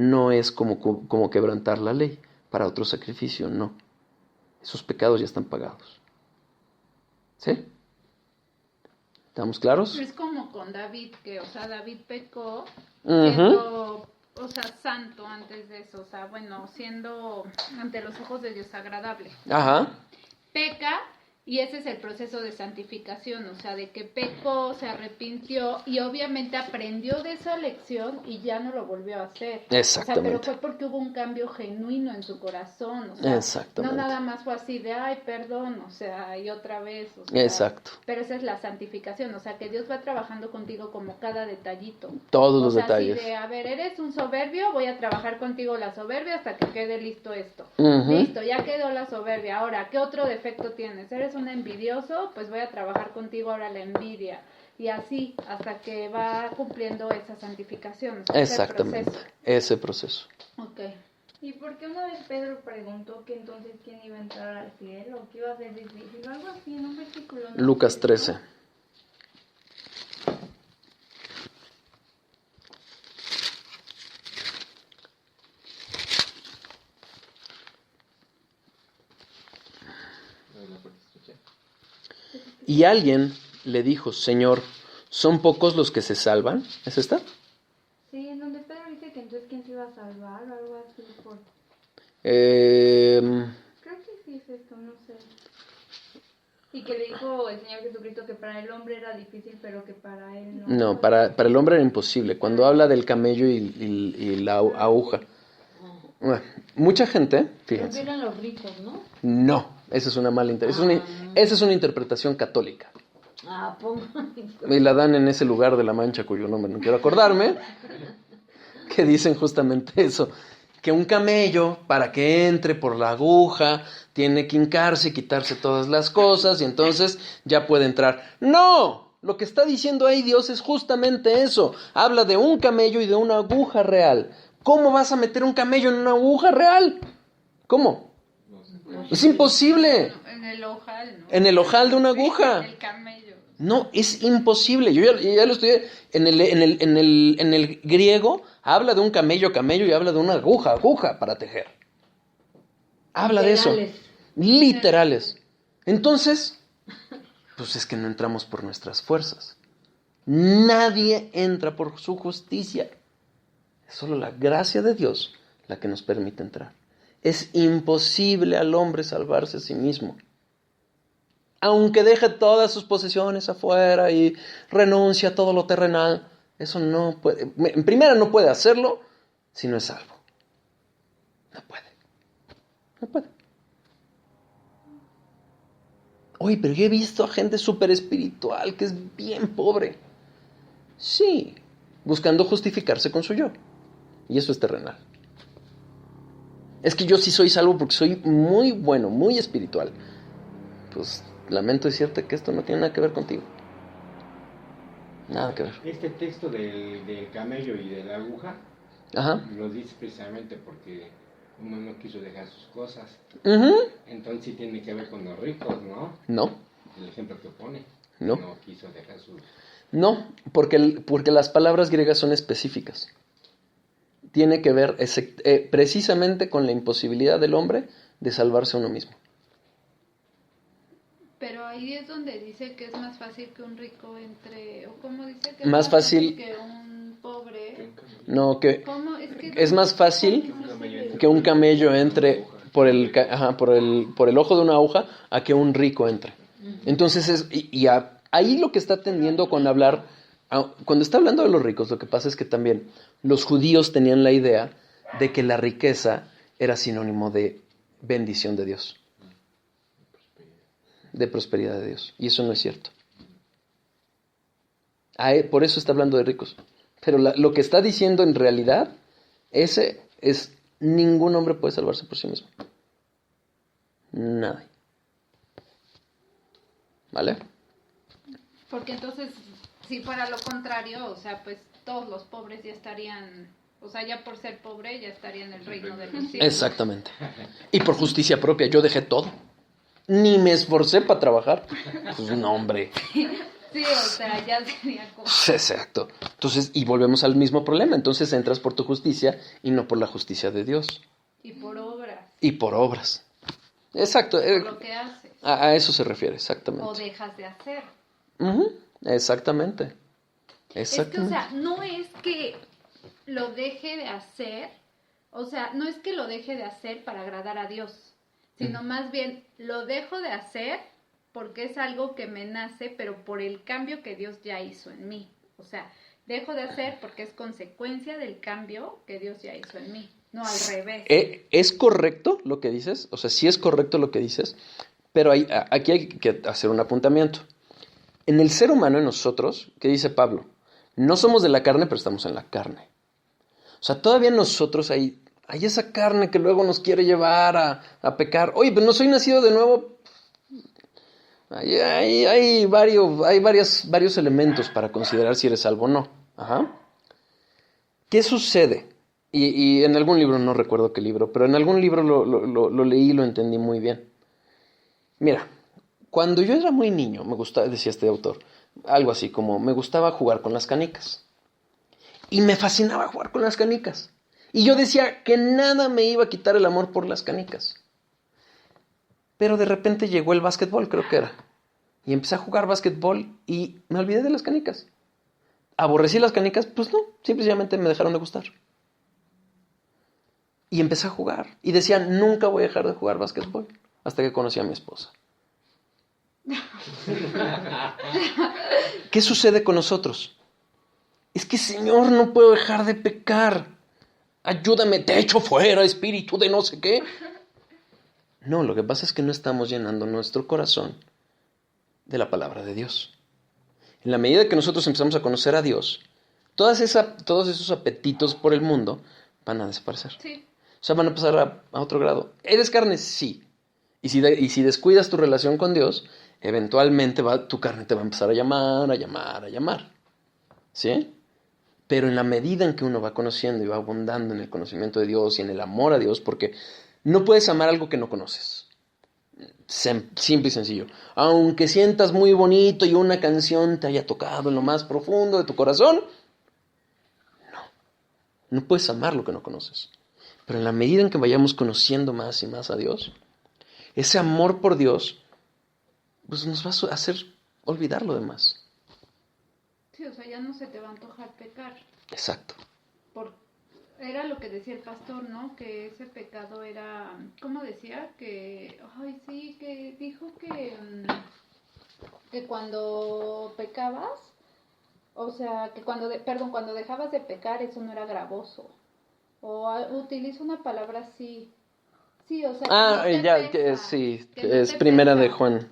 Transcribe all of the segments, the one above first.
no es como quebrantar la ley. Para otro sacrificio, no. Esos pecados ya están pagados. ¿Sí? ¿Estamos claros? Es como con David, que, o sea, David pecó Ujú. siendo, o sea, santo antes de eso, o sea, bueno, siendo ante los ojos de Dios agradable. Ajá. Peca, y ese es el proceso de santificación, o sea, de que pecó, se arrepintió y obviamente aprendió de esa lección y ya no lo volvió a hacer. Exactamente. O sea, pero fue porque hubo un cambio genuino en su corazón, o sea, Exactamente. no nada más fue así de, ay, perdón, o sea, y otra vez, o sea, Exacto. pero esa es la santificación, o sea, que Dios va trabajando contigo como cada detallito. Todos los o sea, detalles. así de, a ver, eres un soberbio, voy a trabajar contigo la soberbia hasta que quede listo esto. Ujú. Listo, ya quedó la soberbia. Ahora, ¿qué otro defecto tienes? ¿Eres un envidioso? Pues voy a trabajar contigo ahora la envidia. Y así, hasta que va cumpliendo esa santificación. O sea, Exactamente. Ese proceso. Ok. ¿Y por qué una vez Pedro preguntó que entonces quién iba a entrar al cielo? ¿Que iba a ser difícil? O algo así, en un versículo. ¿No? Lucas 13. Y alguien le dijo, Señor, ¿son pocos los que se salvan? ¿Es esta? Sí, en donde Pedro dice que entonces quién se iba a salvar o algo así. Creo que sí es esto, no sé. Y que le dijo el Señor Jesucristo que para el hombre era difícil, pero que para él no. No, para el hombre era imposible. Cuando habla del camello y la aguja. Bueno, mucha gente, fíjense. Eran los ricos, ¿no? No, esa es una mala esa es una interpretación católica. Pongo. Y la dan en ese lugar de La Mancha, cuyo nombre no quiero acordarme, que dicen justamente eso, que un camello, para que entre por la aguja, tiene que hincarse y quitarse todas las cosas, y entonces ya puede entrar. ¡No! Lo que está diciendo ahí Dios es justamente eso. Habla de un camello y de una aguja real. ¿Cómo vas a meter un camello en una aguja real? ¿Cómo? Es imposible. En el ojal, ¿no? En el ojal de una aguja. El camello. No, es imposible. Yo ya lo estudié. En el griego habla de un camello y habla de una aguja para tejer. Habla de eso. Literales. Entonces, pues es que no entramos por nuestras fuerzas. Nadie entra por su justicia. Es solo la gracia de Dios la que nos permite entrar. Es imposible al hombre salvarse a sí mismo. Aunque deje todas sus posesiones afuera y renuncie a todo lo terrenal, eso no puede. En primera, no puede hacerlo si no es salvo. No puede. No puede. Oye, pero yo he visto a gente súper espiritual que es bien pobre. Sí, buscando justificarse con su yo. Y eso es terrenal. Es que yo sí soy salvo porque soy muy bueno, muy espiritual. Pues lamento decirte que esto no tiene nada que ver contigo. Nada que ver. Este texto del camello y de la aguja, Ajá. lo dice precisamente porque uno no quiso dejar sus cosas. Uh-huh. Entonces sí tiene que ver con los ricos, ¿no? No. El ejemplo que pone. No. No quiso dejar sus... No, porque las palabras griegas son específicas. Tiene que ver precisamente con la imposibilidad del hombre de salvarse a uno mismo. Pero ahí es donde dice que es más fácil que un rico entre, o cómo dice que es Más fácil que un pobre. No, que ¿Cómo? es más fácil que un camello entre por el ojo de una aguja a que un rico entre. Entonces ahí lo que está tendiendo con hablar, cuando está hablando de los ricos, lo que pasa es que también los judíos tenían la idea de que la riqueza era sinónimo de bendición de Dios, de prosperidad de Dios, y eso no es cierto. Por eso está hablando de ricos. Pero lo que está diciendo en realidad, ese es, ningún hombre puede salvarse por sí mismo. Nadie. ¿Vale? Porque entonces, si fuera lo contrario, o sea, pues todos los pobres ya estarían, o sea, ya por ser pobre ya estarían en el reino de los cielos. Exactamente. Y por justicia propia, yo dejé todo. Ni me esforcé para trabajar. Pues no, hombre. Sí, o sea, ya sería como... Exacto. Entonces, y volvemos al mismo problema. Entonces entras por tu justicia y no por la justicia de Dios. Y por obras, Y por obras. Exacto. por lo que haces. A eso se refiere, O exactamente. dejas de hacer. Ujú, exactamente. Es que, o Exactamente. sea, no es que lo deje de hacer, o sea, no es que lo deje de hacer para agradar a Dios, sino más bien lo dejo de hacer porque es algo que me nace, pero por el cambio que Dios ya hizo en mí. O sea, dejo de hacer porque es consecuencia del cambio que Dios ya hizo en mí, no al revés. ¿Es correcto lo que dices? O sea, sí es correcto lo que dices, pero aquí hay que hacer un apuntamiento. En el ser humano, en nosotros, ¿qué dice Pablo? No somos de la carne, pero estamos en la carne. O sea, todavía en nosotros hay esa carne que luego nos quiere llevar a pecar. Oye, pero no soy nacido de nuevo. Hay varios elementos para considerar si eres salvo o no. Ajá. ¿Qué sucede? Y en algún libro, no recuerdo qué libro, pero en algún libro lo leí y lo entendí muy bien. Mira, cuando yo era muy niño, me gustaba, decía este autor, algo así como, me gustaba jugar con las canicas. Y me fascinaba jugar con las canicas. Y yo decía que nada me iba a quitar el amor por las canicas. Pero de repente llegó el básquetbol, creo que era. Y empecé a jugar básquetbol y me olvidé de las canicas. ¿Aborrecí las canicas? Pues no, simplemente me dejaron de gustar. Y empecé a jugar. Y decía, nunca voy a dejar de jugar básquetbol. Hasta que conocí a mi esposa. ¿Qué sucede con nosotros? Es que, Señor, no puedo dejar de pecar. Ayúdame, te echo fuera, espíritu de no sé qué. No, lo que pasa es que no estamos llenando nuestro corazón de la palabra de Dios. En la medida que nosotros empezamos a conocer a Dios, todos esos apetitos por el mundo van a desaparecer. Sí. O sea, van a pasar a otro grado. ¿Eres carne? Sí. Y si descuidas tu relación con Dios, eventualmente tu carne te va a empezar a llamar. ¿Sí? Pero en la medida en que uno va conociendo y va abundando en el conocimiento de Dios y en el amor a Dios, porque no puedes amar algo que no conoces. Simple y sencillo. Aunque sientas muy bonito y una canción te haya tocado en lo más profundo de tu corazón, no puedes amar lo que no conoces. Pero en la medida en que vayamos conociendo más y más a Dios, ese amor por Dios pues nos va a hacer olvidar lo demás. Sí, o sea, ya no se te va a antojar pecar. Exacto. Era lo que decía el pastor, ¿no? Que ese pecado era, ¿cómo decía? Que, ay, sí, que dijo que cuando pecabas, o sea, que cuando dejabas de pecar, eso no era gravoso. O utiliza una palabra así. Sí, o sea, que no te ya, pesa, sí, que no es te primera de pesa. Juan.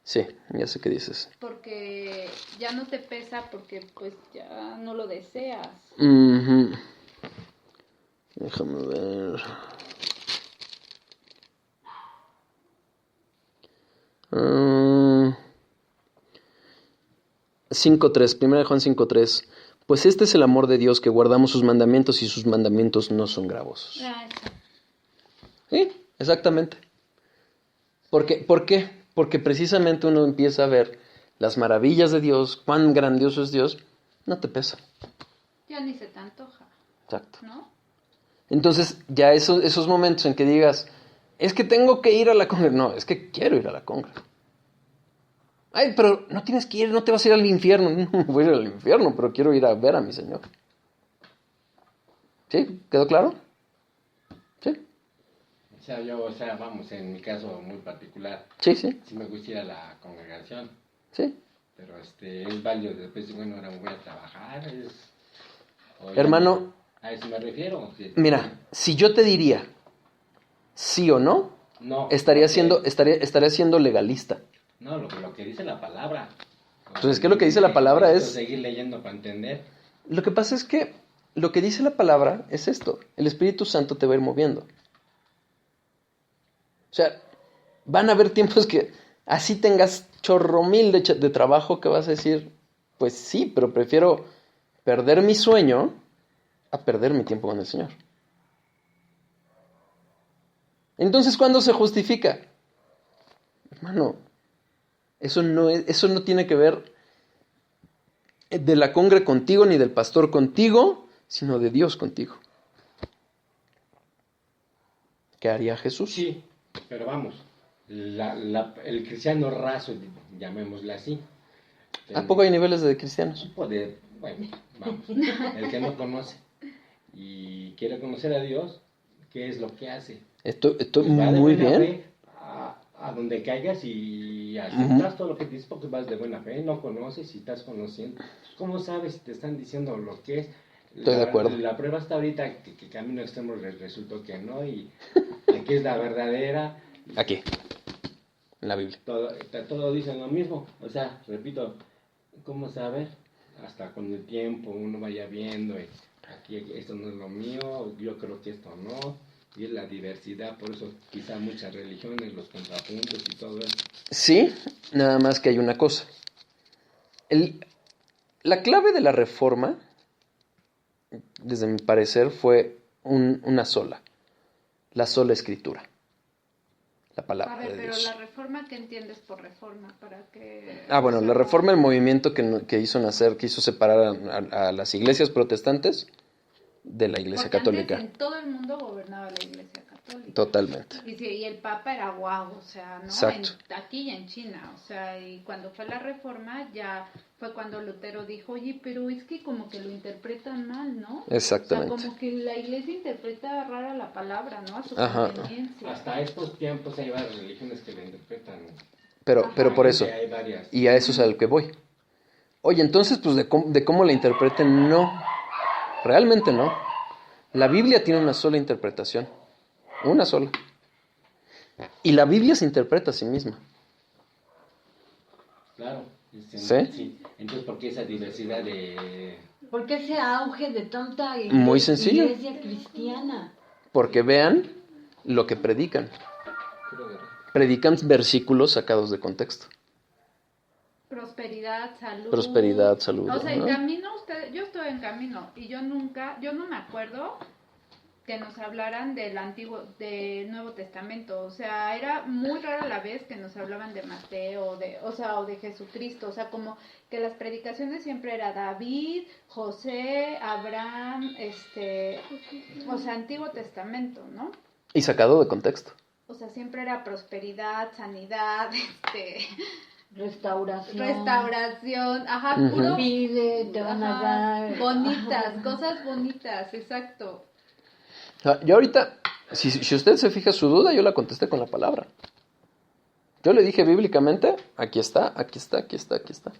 Sí, ya sé qué dices. Porque ya no te pesa porque pues ya no lo deseas. Uh-huh. Déjame ver. 5:3, primera de Juan 5:3. Pues este es el amor de Dios, que guardamos sus mandamientos y sus mandamientos no son gravosos. Sí, exactamente. ¿Por qué? Porque precisamente uno empieza a ver las maravillas de Dios, cuán grandioso es Dios, no te pesa. Ya ni se te antoja, Exacto. ¿no? Entonces, ya esos momentos en que digas, es que tengo que ir a la congra. No, es que quiero ir a la congra. Ay, pero no tienes que ir, no te vas a ir al infierno. No voy a ir al infierno, pero quiero ir a ver a mi Señor. ¿Sí? ¿Quedó claro? ¿Sí? O sea, vamos, en mi caso muy particular, Sí. sí me gusta ir a la congregación, Sí. pero es válido después, bueno, ahora me voy a trabajar, Hermano, a eso me refiero. mira, si yo te diría sí o no, No, estaría porque- siendo legalista. No, lo que dice la palabra. Entonces, ¿qué es lo que dice la palabra? Necesito Es... seguir leyendo para entender. Lo que pasa es que lo que dice la palabra es esto. El Espíritu Santo te va a ir moviendo. O sea, van a haber tiempos que así tengas chorro mil de trabajo que vas a decir, pues sí, pero prefiero perder mi sueño a perder mi tiempo con el Señor. Entonces, ¿cuándo se justifica? Hermano, eso no tiene que ver de la congre contigo, ni del pastor contigo, sino de Dios contigo. ¿Qué haría Jesús? Sí, pero vamos, el cristiano raso, llamémosle así. ¿A poco hay niveles de cristianos? Bueno, vamos, el que no conoce y quiere conocer a Dios, ¿qué es lo que hace? Estoy Pues va de muy buena bien. fe a donde caigas y aceptas todo lo que te dices porque vas de buena fe, no conoces y estás conociendo. ¿Cómo sabes si te están diciendo lo que es? Estoy de acuerdo. La prueba está ahorita que Camino Extremo resultó que no, y que es la verdadera. Aquí, en la Biblia. Todo dice lo mismo. O sea, repito, ¿cómo saber? Hasta con el tiempo uno vaya viendo, aquí esto no es lo mío, yo creo que esto no. Y es la diversidad, por eso quizá muchas religiones, los contrapuntos y todo eso. Sí, nada más que hay una cosa. La clave de la reforma, desde mi parecer, fue una sola. La sola escritura. La palabra A ver, de pero Dios. la reforma, ¿qué entiendes por reforma? Para que... Bueno, o sea, la reforma, el movimiento que hizo nacer, que hizo separar a las iglesias protestantes de la iglesia porque católica. antes en todo el mundo gobernaba la iglesia católica. Totalmente. Y el Papa era guau, o sea, ¿no? Exacto. Aquí y en China, o sea, y cuando fue la reforma ya fue cuando Lutero dijo, oye, pero es que como que lo interpretan mal, ¿no? Exactamente. O sea, como que la iglesia interpreta rara la palabra, ¿no? A su Ajá. conveniencia. Hasta estos tiempos hay varias religiones que la interpretan. Pero por eso. Hay varias. Y a eso es a lo que voy. Oye, entonces, pues de cómo la interpreten, no. Realmente no. La Biblia tiene una sola interpretación. Una sola. Y la Biblia se interpreta a sí misma. Claro. ¿Sí? Entonces, ¿por qué esa diversidad de...? ¿Por qué ese auge de tanta Muy sencillo. iglesia cristiana? Porque vean lo que predican. Creo que- Predican versículos sacados de contexto. Prosperidad, salud. Prosperidad, salud, O sea, en ajá. camino, yo estoy en camino y yo no me acuerdo que nos hablaran del Nuevo Testamento. O sea, era muy rara la vez que nos hablaban de Mateo, o de Jesucristo. O sea, como que las predicaciones siempre era David, José, Abraham, o sea, Antiguo Testamento, ¿no? Y sacado de contexto. O sea, siempre era prosperidad, sanidad, Restauración. ajá, Ujú. puro Pide, te van a dar. bonitas, cosas bonitas, exacto. Yo ahorita, si usted se fija su duda, yo la contesté con la palabra. Yo le dije bíblicamente, aquí está, aquí está, aquí está, aquí está.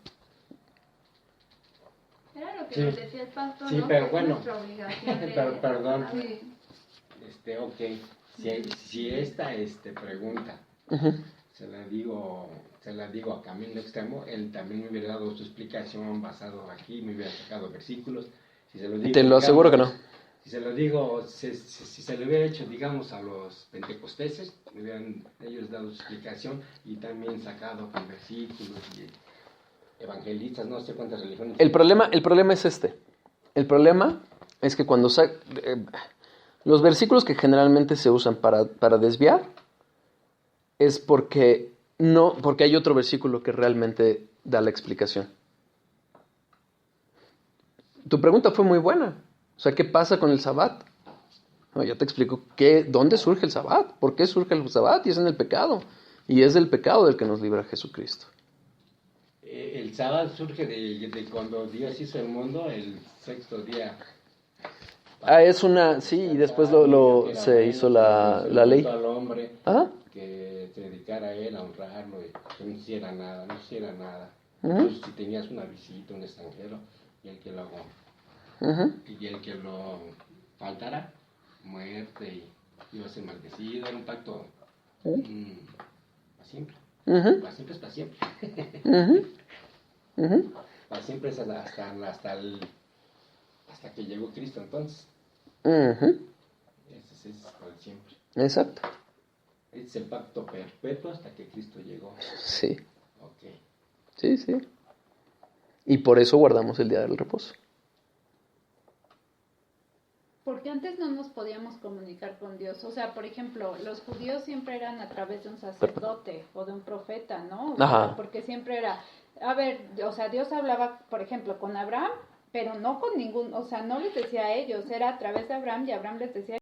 Era lo que Sí. nos decía el pastor, Sí, ¿no? pero Que es bueno. nuestra obligación de- Pero, perdón. Sí. Ok. Si esta pregunta Ujú. se la digo a Camino Extremo, él también me hubiera dado su explicación basado aquí, me hubiera sacado versículos. Si se lo digo, Te lo aseguro que no. Si se lo digo, si se lo hubiera hecho, digamos, a los pentecosteses, me hubieran ellos dado su explicación y también sacado con versículos y evangelistas, no sé cuántas religiones. El problema es este. El problema es que cuando los versículos que generalmente se usan para desviar es porque hay otro versículo que realmente da la explicación. Tu pregunta fue muy buena. O sea, ¿qué pasa con el Sabbat? No, ya te explico dónde surge el Sabbat, por qué surge el Sabbat, y es en el pecado. Y es del pecado del que nos libra Jesucristo. El sábado surge de cuando Dios hizo el mundo, el sexto día. Sí, y después se hizo la ley. Al hombre ¿Ah? que se dedicara a él, a honrarlo, y que no hiciera nada. Ujú. Entonces, si tenías una visita, un extranjero, y el que lo faltara, muerte, y iba a ser maldecido, era un pacto para siempre. Ujú. Para siempre es para siempre. Ujú. Ujú. Para siempre es hasta que llegó Cristo, entonces. Ujú. Ese es para siempre. Exacto. Es el pacto perpetuo hasta que Cristo llegó. Sí, Ok. sí, sí. Y por eso guardamos el día del reposo. Porque antes no nos podíamos comunicar con Dios. O sea, por ejemplo, los judíos siempre eran a través de un sacerdote o de un profeta, ¿no? O sea, Ajá. porque siempre era a ver, o sea, Dios hablaba, por ejemplo, con Abraham, pero no con ningún, o sea, no les decía a ellos, era a través de Abraham y Abraham les decía